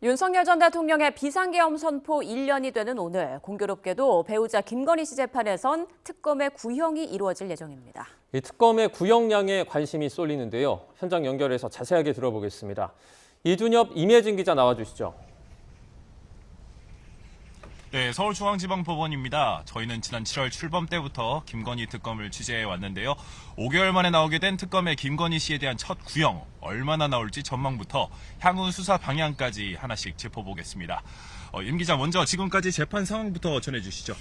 윤석열 전 대통령의 비상계엄 선포 1년이 되는 오늘 공교롭게도 배우자 김건희 씨 재판에선 특검의 구형이 이루어질 예정입니다. 이 특검의 구형량에 관심이 쏠리는데요. 현장 연결해서 자세하게 들어보겠습니다. 이준엽, 임혜진 기자 나와주시죠. 네, 서울중앙지방법원입니다. 저희는 지난 7월 출범 때부터 김건희 특검을 취재해 왔는데요. 5개월 만에 나오게 된 특검의 김건희 씨에 대한 첫 구형, 얼마나 나올지 전망부터 향후 수사 방향까지 하나씩 짚어보겠습니다. 임 기자, 먼저 지금까지 재판 상황부터 전해주시죠.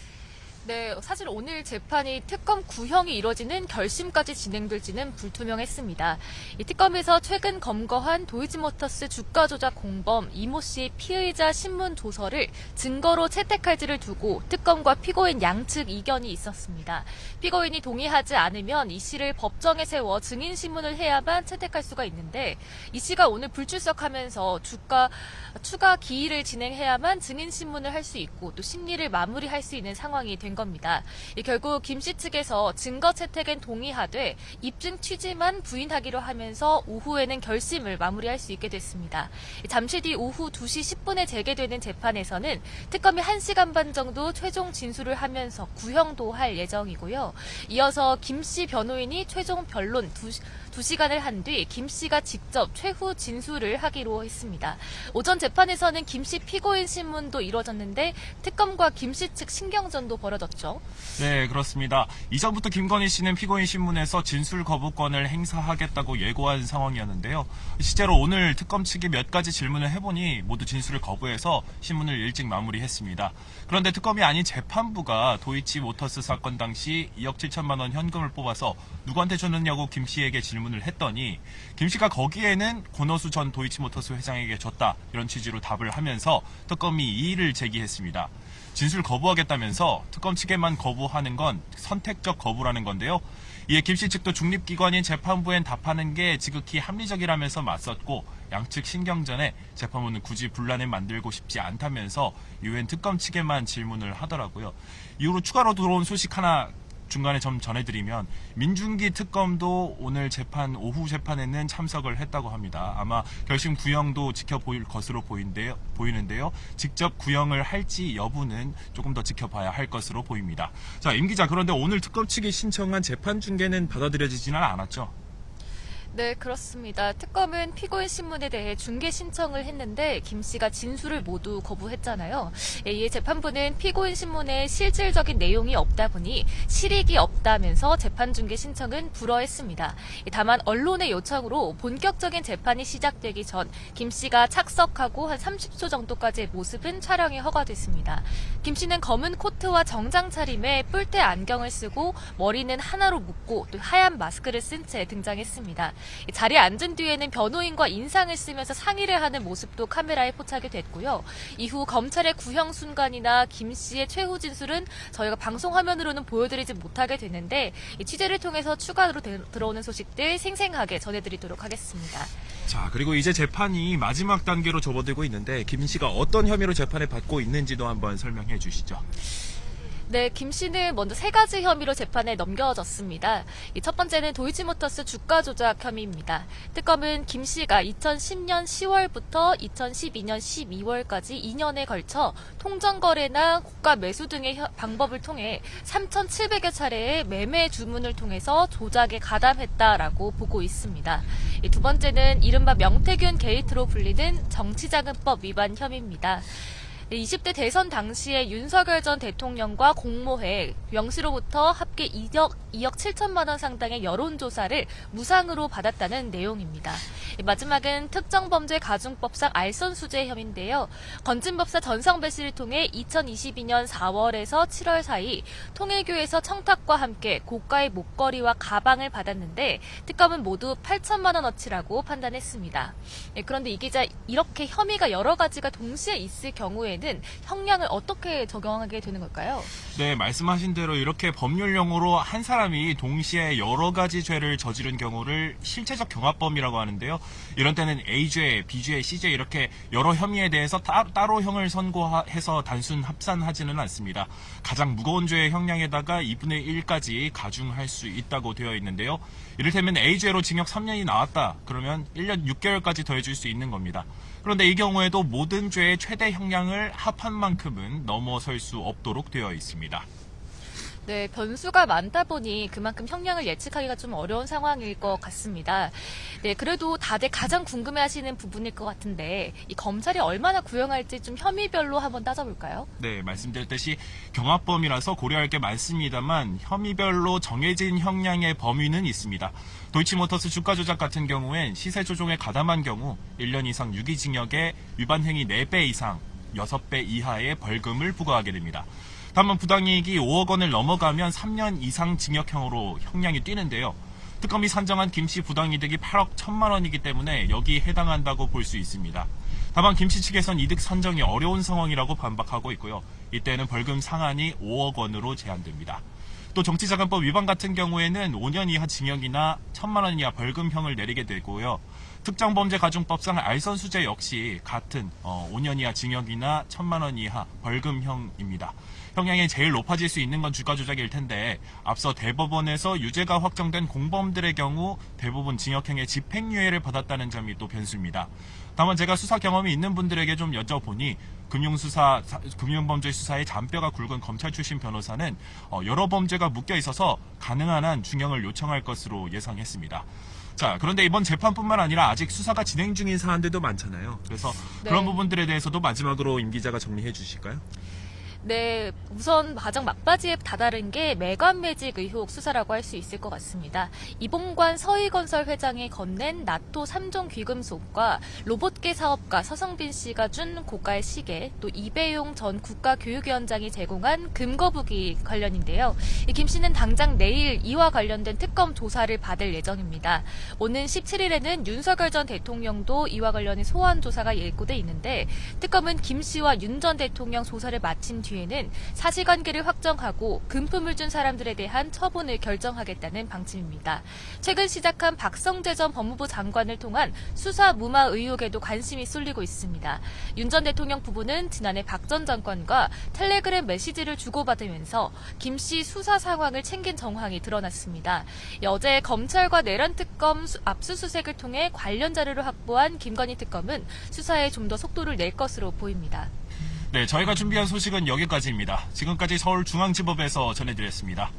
네, 사실 오늘 재판이 특검 구형이 이뤄지는 결심까지 진행될지는 불투명했습니다. 이 특검에서 최근 검거한 도이치모터스 주가 조작 공범 이모 씨의 피의자 신문 조서를 증거로 채택할지를 두고 특검과 피고인 양측 이견이 있었습니다. 피고인이 동의하지 않으면 이 씨를 법정에 세워 증인 신문을 해야만 채택할 수가 있는데 이 씨가 오늘 불출석하면서 추가 기일을 진행해야만 증인 신문을 할 수 있고 또 심리를 마무리할 수 있는 상황이 된 겁니다. 결국 김 씨 측에서 증거 채택엔 동의하되 입증 취지만 부인하기로 하면서 오후에는 결심을 마무리할 수 있게 됐습니다. 잠시 뒤 오후 2시 10분에 재개되는 재판에서는 특검이 1시간 반 정도 최종 진술을 하면서 구형도 할 예정이고요. 이어서 김 씨 변호인이 최종 변론 2시간을 한 뒤 김 씨가 직접 최후 진술을 하기로 했습니다. 오전 재판에서는 김 씨 피고인 신문도 이뤄졌는데 특검과 김 씨 측 신경전도 벌어졌죠. 네, 그렇습니다. 이전부터 김건희 씨는 피고인 신문에서 진술 거부권을 행사하겠다고 예고한 상황이었는데요. 실제로 오늘 특검 측이 몇 가지 질문을 해보니 모두 진술을 거부해서 신문을 일찍 마무리했습니다. 그런데 특검이 아닌 재판부가 도이치모터스 사건 당시 2억 7천만 원 현금을 뽑아서 누구한테 줬느냐고 김 씨에게 질문을 했더니 김 씨가 거기에는 권오수 전 도이치모터스 회장에게 줬다, 이런 취지로 답을 하면서 특검이 이의를 제기했습니다. 진술 거부하겠다면서 특검 측에만 거부하는 건 선택적 거부라는 건데요. 이에 김 씨 측도 중립기관인 재판부엔 답하는 게 지극히 합리적이라면서 맞섰고 양측 신경전에 재판부는 굳이 분란을 만들고 싶지 않다면서 이후엔 특검 측에만 질문을 하더라고요. 이후로 추가로 들어온 소식 하나 중간에 좀 전해드리면 민중기 특검도 오늘 오후 재판에는 참석을 했다고 합니다. 아마 결심 구형도 지켜보일 것으로 보이는데요. 직접 구형을 할지 여부는 조금 더 지켜봐야 할 것으로 보입니다. 자, 임 기자, 그런데 오늘 특검 측이 신청한 재판 중계는 받아들여지지는 않았죠? 네, 그렇습니다. 특검은 피고인 신문에 대해 중계 신청을 했는데 김 씨가 진술을 모두 거부했잖아요. 이에 재판부는 피고인 신문에 실질적인 내용이 없다 보니 실익이 없다면서 재판 중계 신청은 불허했습니다. 다만 언론의 요청으로 본격적인 재판이 시작되기 전 김 씨가 착석하고 한 30초 정도까지의 모습은 촬영이 허가됐습니다. 김 씨는 검은 코트와 정장 차림에 뿔테 안경을 쓰고 머리는 하나로 묶고 또 하얀 마스크를 쓴 채 등장했습니다. 자리에 앉은 뒤에는 변호인과 인상을 쓰면서 상의를 하는 모습도 카메라에 포착이 됐고요. 이후 검찰의 구형 순간이나 김 씨의 최후 진술은 저희가 방송 화면으로는 보여드리지 못하게 됐는데 취재를 통해서 추가로 들어오는 소식들 생생하게 전해드리도록 하겠습니다. 자, 그리고 이제 재판이 마지막 단계로 접어들고 있는데 김 씨가 어떤 혐의로 재판을 받고 있는지도 한번 설명해 주시죠. 네, 김 씨는 먼저 3가지 혐의로 재판에 넘겨졌습니다. 첫 번째는 도이치모터스 주가 조작 혐의입니다. 특검은 김 씨가 2010년 10월부터 2012년 12월까지 2년에 걸쳐 통정거래나 고가 매수 등의 방법을 통해 3,700여 차례의 매매 주문을 통해서 조작에 가담했다라고 보고 있습니다. 두 번째는 이른바 명태균 게이트로 불리는 정치자금법 위반 혐의입니다. 20대 대선 당시에 윤석열 전 대통령과 공모해 명시로부터 합계 2억 7천만 원 상당의 여론조사를 무상으로 받았다는 내용입니다. 마지막은 특정범죄가중법상 알선수재 혐의인데요. 건진법사 전성배 씨를 통해 2022년 4월에서 7월 사이 통일교에서 청탁과 함께 고가의 목걸이와 가방을 받았는데 특검은 모두 8천만 원어치라고 판단했습니다. 그런데 이 기자, 이렇게 혐의가 여러 가지가 동시에 있을 경우에는 형량을 어떻게 적용하게 되는 걸까요? 네, 말씀하신 대로 이렇게 법률용어로 한 사람이 동시에 여러 가지 죄를 저지른 경우를 실체적 경합범이라고 하는데요. 이런 때는 A죄, B죄, C죄 이렇게 여러 혐의에 대해서 따로 형을 선고해서 단순 합산하지는 않습니다. 가장 무거운 죄의 형량에다가 2분의 1까지 가중할 수 있다고 되어 있는데요. 이를테면 A죄로 징역 3년이 나왔다. 그러면 1년 6개월까지 더해줄 수 있는 겁니다. 그런데 이 경우에도 모든 죄의 최대 형량을 합한 만큼은 넘어설 수 없도록 되어 있습니다. 네, 변수가 많다 보니 그만큼 형량을 예측하기가 좀 어려운 상황일 것 같습니다. 네, 그래도 다들 가장 궁금해하시는 부분일 것 같은데 이 검찰이 얼마나 구형할지 좀 혐의별로 한번 따져볼까요? 네, 말씀드렸듯이 경합범이라서 고려할 게 많습니다만 혐의별로 정해진 형량의 범위는 있습니다. 도이치모터스 주가 조작 같은 경우엔 시세 조종에 가담한 경우 1년 이상 유기징역에 위반 행위 4배 이상 6배 이하의 벌금을 부과하게 됩니다. 다만 부당이익이 5억 원을 넘어가면 3년 이상 징역형으로 형량이 뛰는데요. 특검이 산정한 김씨 부당이득이 8억 1천만 원이기 때문에 여기에 해당한다고 볼 수 있습니다. 다만 김씨 측에선 이득 산정이 어려운 상황이라고 반박하고 있고요. 이때는 벌금 상한이 5억 원으로 제한됩니다. 또 정치자금법 위반 같은 경우에는 5년 이하 징역이나 1천만 원 이하 벌금형을 내리게 되고요. 특정범죄가중법상 알선수재 역시 같은 5년 이하 징역이나 1천만 원 이하 벌금형입니다. 형량이 제일 높아질 수 있는 건 주가조작일 텐데 앞서 대법원에서 유죄가 확정된 공범들의 경우 대부분 징역형의 집행유예를 받았다는 점이 또 변수입니다. 다만 제가 수사 경험이 있는 분들에게 좀 여쭤보니 금융범죄 수사에 잔뼈가 굵은 검찰 출신 변호사는 여러 범죄가 묶여 있어서 가능한 한 중형을 요청할 것으로 예상했습니다. 자, 그런데 이번 재판뿐만 아니라 아직 수사가 진행 중인 사안들도 많잖아요. 그래서 그런 부분들에 대해서도 마지막으로 임 기자가 정리해 주실까요? 네, 우선 가장 막바지에 다다른 게 매관 매직 의혹 수사라고 할 수 있을 것 같습니다. 이봉관 서희건설 회장이 건넨 나토 3종 귀금속과 로봇계 사업가 서성빈 씨가 준 고가의 시계, 또 이배용 전 국가교육위원장이 제공한 금거북이 관련인데요. 김 씨는 당장 내일 이와 관련된 특검 조사를 받을 예정입니다. 오는 17일에는 윤석열 전 대통령도 이와 관련해 소환 조사가 예고돼 있는데 특검은 김 씨와 윤 전 대통령 조사를 마친 뒤에는 사실관계를 확정하고 금품을 준 사람들에 대한 처분을 결정하겠다는 방침입니다. 최근 시작한 박성재 전 법무부 장관을 통한 수사 무마 의혹에도 관심이 쏠리고 있습니다. 윤 전 대통령 부부는 지난해 박 전 장관과 텔레그램 메시지를 주고받으면서 김 씨 수사 상황을 챙긴 정황이 드러났습니다. 어제 검찰과 내란특검 압수수색을 통해 관련 자료를 확보한 김건희 특검은 수사에 좀 더 속도를 낼 것으로 보입니다. 네, 저희가 준비한 소식은 여기까지입니다. 지금까지 서울중앙지법에서 전해드렸습니다.